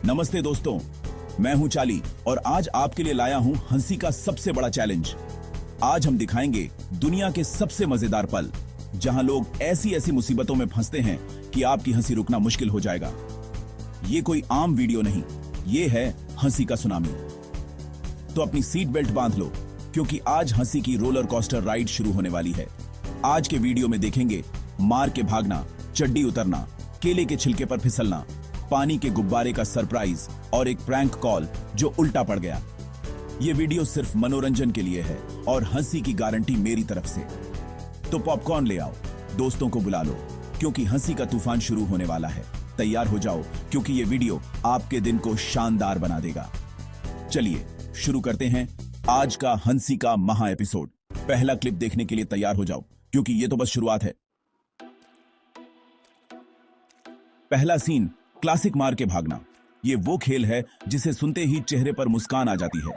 नमस्ते दोस्तों, मैं हूं चाली और आज आपके लिए लाया हूं हंसी का सबसे बड़ा चैलेंज। आज हम दिखाएंगे दुनिया के सबसे मजेदार पल, जहां लोग ऐसी ऐसी मुसीबतों में फंसते हैं कि आपकी हंसी रुकना मुश्किल हो जाएगा। ये कोई आम वीडियो नहीं, ये है हंसी का सुनामी। तो अपनी सीट बेल्ट बांध लो, क्योंकि आज हंसी की रोलर कोस्टर राइड शुरू होने वाली है। आज के वीडियो में देखेंगे मार के भागना, चड्डी उतरना, केले के छिलके पर फिसलना, पानी के गुब्बारे का सरप्राइज और एक प्रैंक कॉल जो उल्टा पड़ गया। ये वीडियो सिर्फ मनोरंजन के लिए है और हंसी की गारंटी मेरी तरफ से। तो पॉपकॉर्न ले आओ, दोस्तों को बुला लो, क्योंकि हंसी का तूफान शुरू होने वाला है। तैयार हो जाओ, क्योंकि ये वीडियो आपके दिन को शानदार बना देगा। चलिए शुरू करते हैं आज का हंसी का महा एपिसोड। पहला क्लिप देखने के लिए तैयार हो जाओ, क्योंकि ये तो बस शुरुआत है। पहला सीन, क्लासिक मार के भागना। ये वो खेल है जिसे सुनते ही चेहरे पर मुस्कान आ जाती है।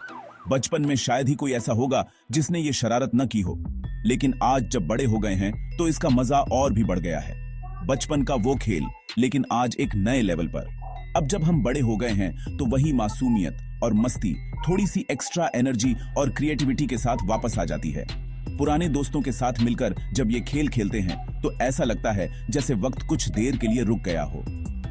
बचपन में शायद ही कोई ऐसा होगा जिसने ये शरारत न की हो, लेकिन आज जब बड़े हो गए हैं तो इसका मजा और भी बढ़ गया है। बचपन का वो खेल, लेकिन आज एक नए लेवल पर। अब जब हम बड़े हो गए हैं तो वही मासूमियत और मस्ती, थोड़ी सी एक्स्ट्रा एनर्जी और क्रिएटिविटी के साथ वापस आ जाती है। पुराने दोस्तों के साथ मिलकर जब ये खेल खेलते हैं तो ऐसा लगता है जैसे वक्त कुछ देर के लिए रुक गया हो।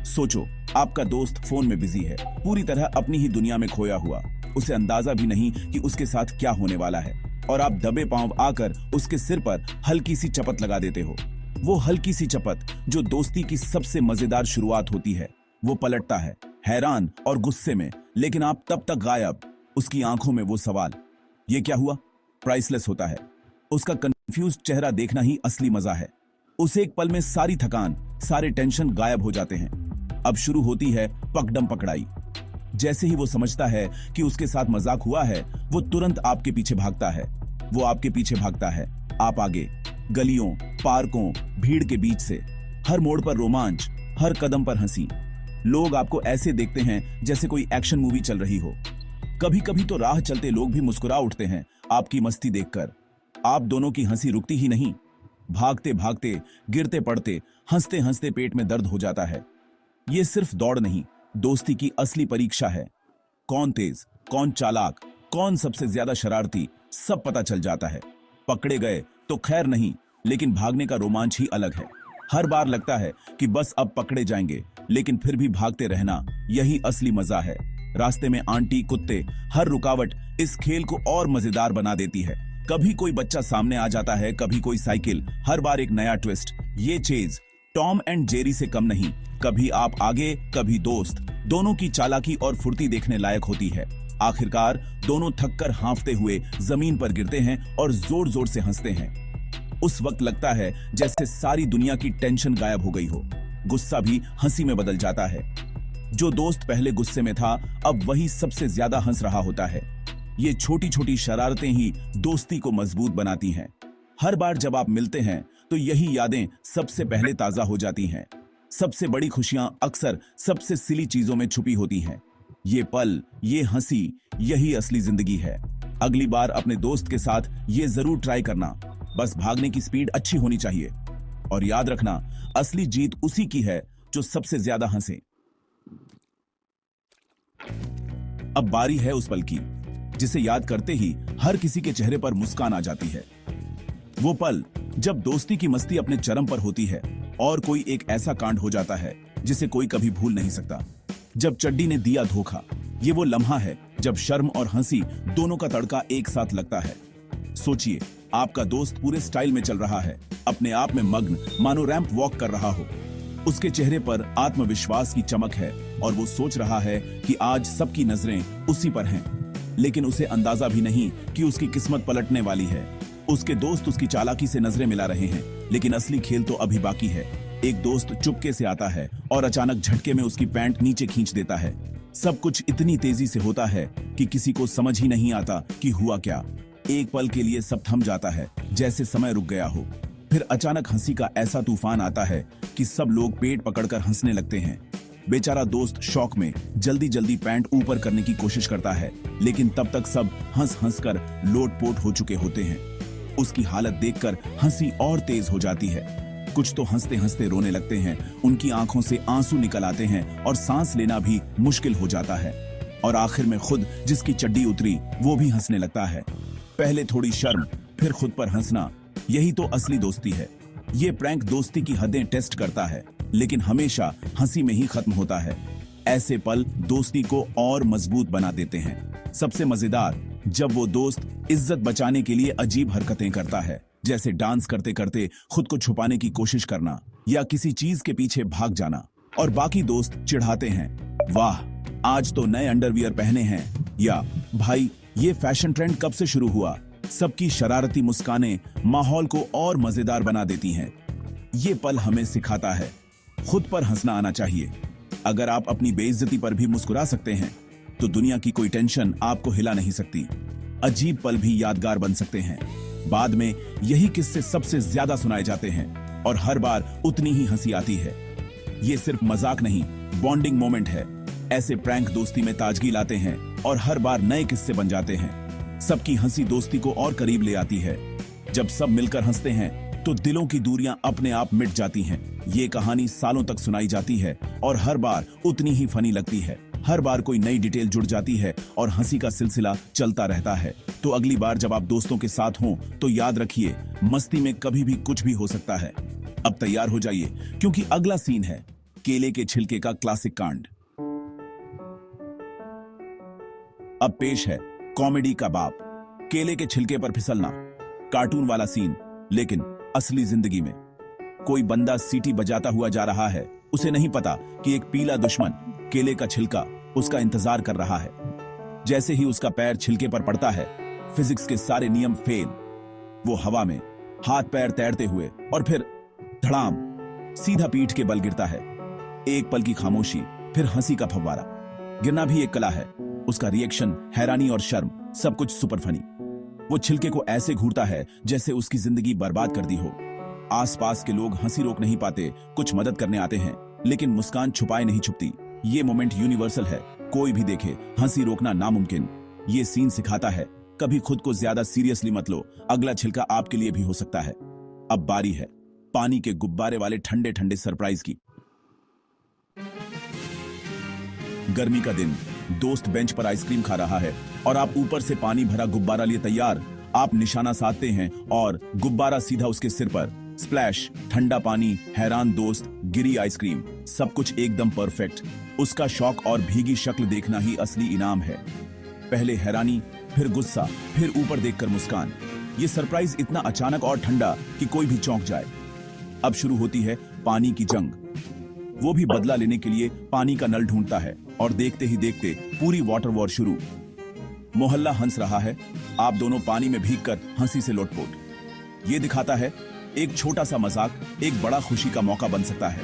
सोचो, आपका दोस्त फोन में बिजी है, पूरी तरह अपनी ही दुनिया में खोया हुआ। उसे अंदाजा भी नहीं कि उसके साथ क्या होने वाला है, और आप दबे पांव आकर उसके सिर पर हल्की सी चपत लगा देते हो। वो हल्की सी चपत जो दोस्ती की सबसे मजेदार शुरुआत होती है। वो पलटता है हैरान और गुस्से में, लेकिन आप तब तक गायब। उसकी आंखों में वो सवाल, ये क्या हुआ, प्राइसलेस होता है। उसका कंफ्यूज चेहरा देखना ही असली मजा है। उस एक पल में सारी थकान, सारे टेंशन गायब हो जाते हैं। अब शुरू होती है पकड़म पकड़ाई। जैसे ही वो समझता है कि उसके साथ मजाक हुआ है, वो तुरंत आपके पीछे भागता है। वो आपके पीछे भागता है, आप आगे। गलियों, पार्कों, भीड़ के बीच से, हर मोड़ पर रोमांच, हर कदम पर हंसी। लोग आपको ऐसे देखते हैं जैसे कोई एक्शन मूवी चल रही हो। कभी कभी तो राह चलते लोग भी मुस्कुरा उठते हैं आपकी मस्ती देखकर। आप दोनों की हंसी रुकती ही नहीं। भागते भागते, गिरते पड़ते, हंसते हंसते पेट में दर्द हो जाता है। ये सिर्फ दौड़ नहीं, दोस्ती की असली परीक्षा है। कौन तेज, कौन चालाक, कौन सबसे ज्यादा शरारती, सब पता चल जाता है। पकड़े गए तो खैर नहीं, लेकिन भागने का रोमांच ही अलग है। हर बार लगता है कि बस अब पकड़े जाएंगे, लेकिन फिर भी भागते रहना, यही असली मजा है। रास्ते में आंटी, कुत्ते, हर रुकावट इस खेल को और मजेदार बना देती है। कभी कोई बच्चा सामने आ जाता है, कभी कोई साइकिल, हर बार एक नया ट्विस्ट। ये चेज टॉम एंड जेरी से कम नहीं। कभी आप आगे, कभी दोस्त। दोनों की चालाकी और फुर्ती देखने लायक होती है। आखिरकार दोनों थककर हांफते हुए जमीन पर गिरते हैं और जोर जोर से हंसते हैं। उस वक्त लगता है जैसे सारी दुनिया की टेंशन गायब हो गई हो। गुस्सा भी हंसी में बदल जाता है। जो दोस्त पहले गुस्से में था, अब वही सबसे ज्यादा हंस रहा होता है। ये छोटी छोटी शरारतें ही दोस्ती को मजबूत बनाती हैं। हर बार जब आप मिलते हैं तो यही यादें सबसे पहले ताजा हो जाती हैं। सबसे बड़ी खुशियां अक्सर सबसे सिली चीजों में छुपी होती हैं। ये पल, ये हंसी, यही असली जिंदगी है। अगली बार अपने दोस्त के साथ ये जरूर ट्राई करना। बस भागने की स्पीड अच्छी होनी चाहिए। और याद रखना, असली जीत उसी की है जो सबसे ज्यादा हंसे। अब बारी है उस पल की जिसे याद करते ही हर किसी के चेहरे पर मुस्कान आ जाती है। वो पल जब दोस्ती की मस्ती अपने चरम पर होती है और कोई एक ऐसा कांड हो जाता है जिसे कोई कभी भूल नहीं सकता। जब चड्डी ने दिया धोखा, ये वो लम्हा है जब शर्म और हंसी दोनों का तड़का एक साथ लगता है। सोचिए, आपका दोस्त पूरे स्टाइल में चल रहा है, अपने आप में मग्न, मानो रैंप वॉक कर रहा हो। उसके चेहरे पर आत्मविश्वास की चमक है और वो सोच रहा है कि आज सबकी नजरें उसी पर हैं। लेकिन उसे अंदाजा भी नहीं कि उसकी किस्मत पलटने वाली है। उसके दोस्त उसकी चालाकी से नजरें मिला रहे हैं, लेकिन असली खेल तो अभी बाकी है। एक दोस्त चुपके से आता है और अचानक झटके में उसकी पैंट नीचे खींच देता है। सब कुछ इतनी तेजी से होता है कि किसी को समझ ही नहीं आता कि हुआ क्या। एक पल के लिए सब थम जाता है, जैसे समय रुक गया हो। फिर अचानक हंसी का ऐसा तूफान आता है कि सब लोग पेट पकड़कर हंसने लगते हैं। बेचारा दोस्त शौक में जल्दी जल्दी पैंट ऊपर करने की कोशिश करता है, लेकिन तब तक सब हंस हंस कर लोटपोट हो चुके होते हैं। उसकी हालत देखकर हंसी और तेज हो जाती है। कुछ तो हंसते हंसते रोने लगते हैं, उनकी आंखों से आंसू निकल आते हैं और सांस लेना भी मुश्किल हो जाता है। और आखिर में खुद जिसकी चड्डी उतरी वो भी हंसने लगता है। पहले थोड़ी शर्म, फिर खुद पर हंसना, यही तो असली दोस्ती है। ये प्रैंक दोस्ती की हदें टेस्ट करता है, लेकिन हमेशा हंसी में ही खत्म होता है। ऐसे पल दोस्ती को और मजबूत बना देते हैं। सबसे मजेदार जब वो दोस्त इज्जत बचाने के लिए अजीब हरकतें करता है, जैसे डांस करते करते खुद को छुपाने की कोशिश करना या किसी चीज के पीछे भाग जाना, और बाकी दोस्त चिढ़ाते हैं, वाह आज तो नए अंडरवियर पहने हैं, या भाई ये फैशन ट्रेंड कब से शुरू हुआ। सबकी शरारती मुस्कानें माहौल को और मजेदार बना देती हैं। ये पल हमें सिखाता है खुद पर हंसना आना चाहिए। अगर आप अपनी बेइज्जती पर भी मुस्कुरा सकते हैं तो दुनिया की कोई टेंशन आपको हिला नहीं सकती। अजीब पल भी यादगार बन सकते हैं। बाद में यही किस्से सबसे ज्यादा सुनाए जाते हैं और हर बार उतनी ही हंसी आती है। ये सिर्फ मजाक नहीं, बॉन्डिंग मोमेंट है। ऐसे प्रैंक दोस्ती में ताजगी लाते हैं और हर बार नए किस्से बन जाते हैं। सबकी हंसी दोस्ती को और करीब ले आती है। जब सब मिलकर हंसते हैं तो दिलों की दूरियां अपने आप मिट जाती हैं। ये कहानी सालों तक सुनाई जाती है और हर बार उतनी ही फनी लगती है। हर बार कोई नई डिटेल जुड़ जाती है और हंसी का सिलसिला चलता रहता है। तो अगली बार जब आप दोस्तों के साथ हों तो याद रखिए, मस्ती में कभी भी कुछ भी हो सकता है। अब तैयार हो जाइए क्योंकि अगला सीन है केले के छिलके का क्लासिक कांड। अब पेश है कॉमेडी का बाप, केले के छिलके पर फिसलना। कार्टून वाला सीन, लेकिन असली जिंदगी में कोई बंदा सीटी बजाता हुआ जा रहा है। उसे नहीं पता कि एक पीला दुश्मन केले का छिलका उसका इंतजार कर रहा है। जैसे ही उसका पैर छिलके पर पड़ता है, फिजिक्स के सारे नियम फेल। वो हवा में हाथ पैर तैरते हुए और फिर धड़ाम सीधा पीठ के बल गिरता है। एक पल की खामोशी, फिर हंसी का फव्वारा। गिरना भी एक कला है। उसका रिएक्शन, हैरानी और शर्म, सब कुछ सुपर फनी। वो छिलके को ऐसे घूरता है जैसे उसकी जिंदगी बर्बाद कर दी हो। आसपास के लोग हंसी रोक नहीं पाते, कुछ मदद करने आते हैं, लेकिन मुस्कान छुपाए नहीं छुपती। ये मोमेंट यूनिवर्सल है, कोई भी देखे हंसी रोकना नामुमकिन। ये सीन सिखाता है कभी खुद को ज्यादा सीरियसली मत लो, अगला छिलका आपके लिए भी हो सकता है। अब बारी है पानी के गुब्बारे वाले ठंडे ठंडे सरप्राइज की। गर्मी का दिन, दोस्त बेंच पर आइसक्रीम खा रहा है और आप ऊपर से पानी भरा गुब्बारा लिए तैयार। आप निशाना साधते हैं और गुब्बारा सीधा उसके सिर पर। स्प्लैश, ठंडा पानी, हैरान दोस्त, गिरी आइसक्रीम, सब कुछ एकदम परफेक्ट। उसका शौक और भीगी शक्ल देखना ही असली इनाम है। पहले हैरानी, फिर गुस्सा, फिर ऊपर देखकर मुस्कान। ये सरप्राइज इतना अचानक और ठंडा कि कोई भी चौंक जाए। अब शुरू होती है पानी की जंग। वो भी बदला लेने के लिए पानी का नल ढूंढता है और देखते ही देखते पूरी वाटर वॉर शुरू। मोहल्ला हंस रहा है, आप दोनों पानी में भीगकर हंसी से लोटपोट। ये दिखाता है एक छोटा सा मजाक एक बड़ा खुशी का मौका बन सकता है।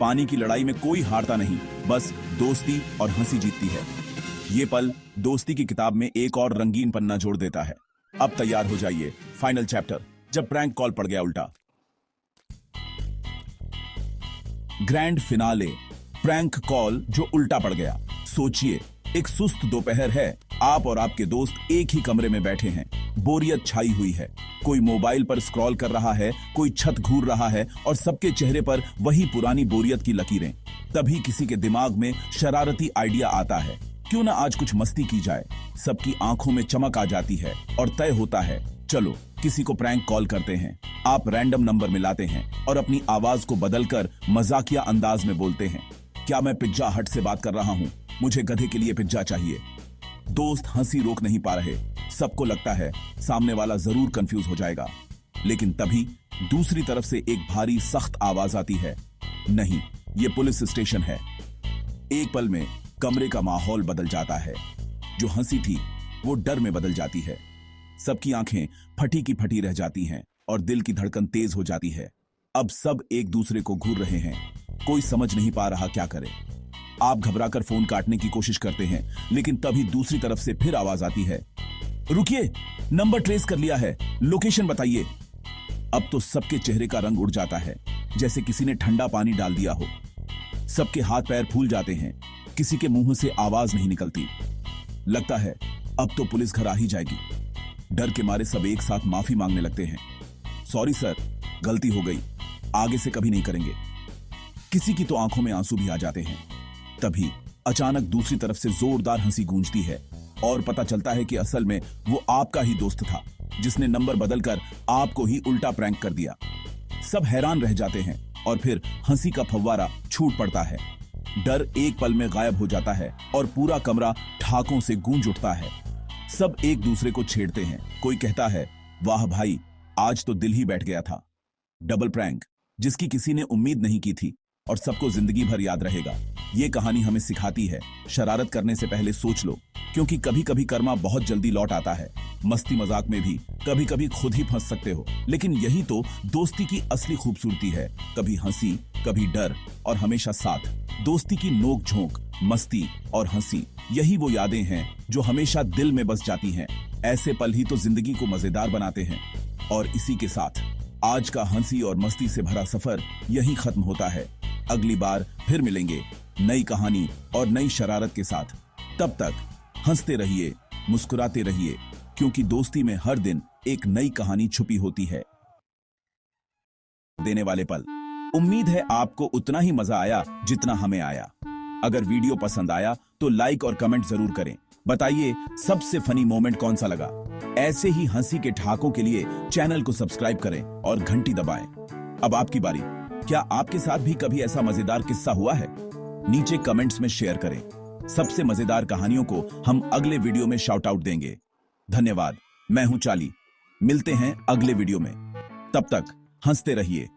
पानी की लड़ाई में कोई हारता नहीं, बस दोस्ती और हंसी जीतती है। ये पल दोस्ती की किताब में एक और रंगीन पन्ना जोड़ देता है। अब तैयार हो जाइए, फाइनल चैप्टर, जब प्रैंक कॉल पड़ गया उल्टा। ग्रैंड फिनाले, प्रैंक कॉल जो उल्टा पड़ गया। सोचिए, एक सुस्त दोपहर है, आप और आपके दोस्त एक ही कमरे में बैठे हैं। बोरियत छाई हुई है। कोई मोबाइल पर स्क्रॉल कर रहा है, कोई छत घूर रहा है और सबके चेहरे पर वही पुरानी बोरियत की लकीरें। तभी किसी के दिमाग में शरारती आइडिया आता है, क्यों ना आज कुछ मस्ती की जाए। सबकी आंखों में चमक आ जाती है और तय होता है, चलो किसी को प्रैंक कॉल करते हैं। आप रैंडम नंबर मिलाते हैं और अपनी आवाज को बदलकर मजाकिया अंदाज में बोलते हैं, क्या मैं पिज्जा हट से बात कर रहा हूं? मुझे गधे के लिए पिज्जा चाहिए। दोस्त हंसी रोक नहीं पा रहे। सबको लगता है सामने वाला जरूर कंफ्यूज हो जाएगा, लेकिन तभी दूसरी तरफ से एक भारी सख्त आवाज आती है, नहीं, ये पुलिस स्टेशन है। एक पल में कमरे का माहौल बदल जाता है। जो हंसी थी वो डर में बदल जाती है। सबकी आंखें फटी की फटी रह जाती हैं और दिल की धड़कन तेज हो जाती है। अब सब एक दूसरे को घूर रहे हैं, कोई समझ नहीं पा रहा क्या करे। आप घबराकर फोन काटने की कोशिश करते हैं, लेकिन तभी दूसरी तरफ से फिर आवाज आती है, रुकिए, नंबर ट्रेस कर लिया है, लोकेशन बताइए। अब तो सबके चेहरे का रंग उड़ जाता है, जैसे किसी ने ठंडा पानी डाल दिया हो। सबके हाथ पैर फूल जाते हैं, किसी के मुंह से आवाज नहीं निकलती। लगता है अब तो पुलिस घर आ ही जाएगी। डर के मारे सब एक साथ माफी मांगने लगते हैं, सॉरी सर, गलती हो गई। आगे से कभी नहीं करेंगे। किसी की तो आंखों में आंसू भी आ जाते हैं। तभी अचानक दूसरी तरफ से जोरदार हंसी गूंजती है और पता चलता है कि असल में वो आपका ही दोस्त था, जिसने नंबर बदलकर आपको ही उल्टा प्रैंक कर दिया। सब हैरान रह जाते हैं और फिर हंसी का फव्वारा छूट पड़ता है। डर एक पल में गायब हो जाता है और पूरा कमरा ठहाकों से गूंज उठता है। सब एक दूसरे को छेड़ते हैं। कोई कहता है, वाह भाई, आज तो दिल ही बैठ गया था। डबल प्रैंक, जिसकी किसी ने उम्मीद नहीं की थी और सबको जिंदगी भर याद रहेगा। ये कहानी हमें सिखाती है, शरारत करने से पहले सोच लो, क्योंकि कभी कभी कर्मा बहुत जल्दी लौट आता है। मस्ती मजाक में भी कभी कभी खुद ही फंस सकते हो, लेकिन यही तो दोस्ती की असली खूबसूरती है। कभी हंसी, कभी डर और हमेशा साथ। दोस्ती की नोक झोंक, मस्ती और हंसी, यही वो यादें हैं जो हमेशा दिल में बस जाती हैं। ऐसे पल ही तो जिंदगी को मजेदार बनाते हैं। और इसी के साथ आज का हंसी और मस्ती से भरा सफर यही खत्म होता है। अगली बार फिर मिलेंगे नई कहानी और नई शरारत के साथ। तब तक हंसते रहिए, मुस्कुराते रहिए, क्योंकि दोस्ती में हर दिन एक नई कहानी छुपी होती है। देने वाले पल। उम्मीद है आपको उतना ही मजा आया जितना हमें आया। अगर वीडियो पसंद आया तो लाइक और कमेंट जरूर करें। बताइए सबसे फनी मोमेंट कौन सा लगा। ऐसे ही हंसी के ठहाकों के लिए चैनल को सब्सक्राइब करें और घंटी दबाएं। अब आपकी बारी। क्या आपके साथ भी कभी ऐसा मजेदार किस्सा हुआ है? नीचे कमेंट्स में शेयर करें। सबसे मजेदार कहानियों को हम अगले वीडियो में शाउट आउट देंगे। धन्यवाद। मैं हूं चाली। मिलते हैं अगले वीडियो में। तब तक हंसते रहिए।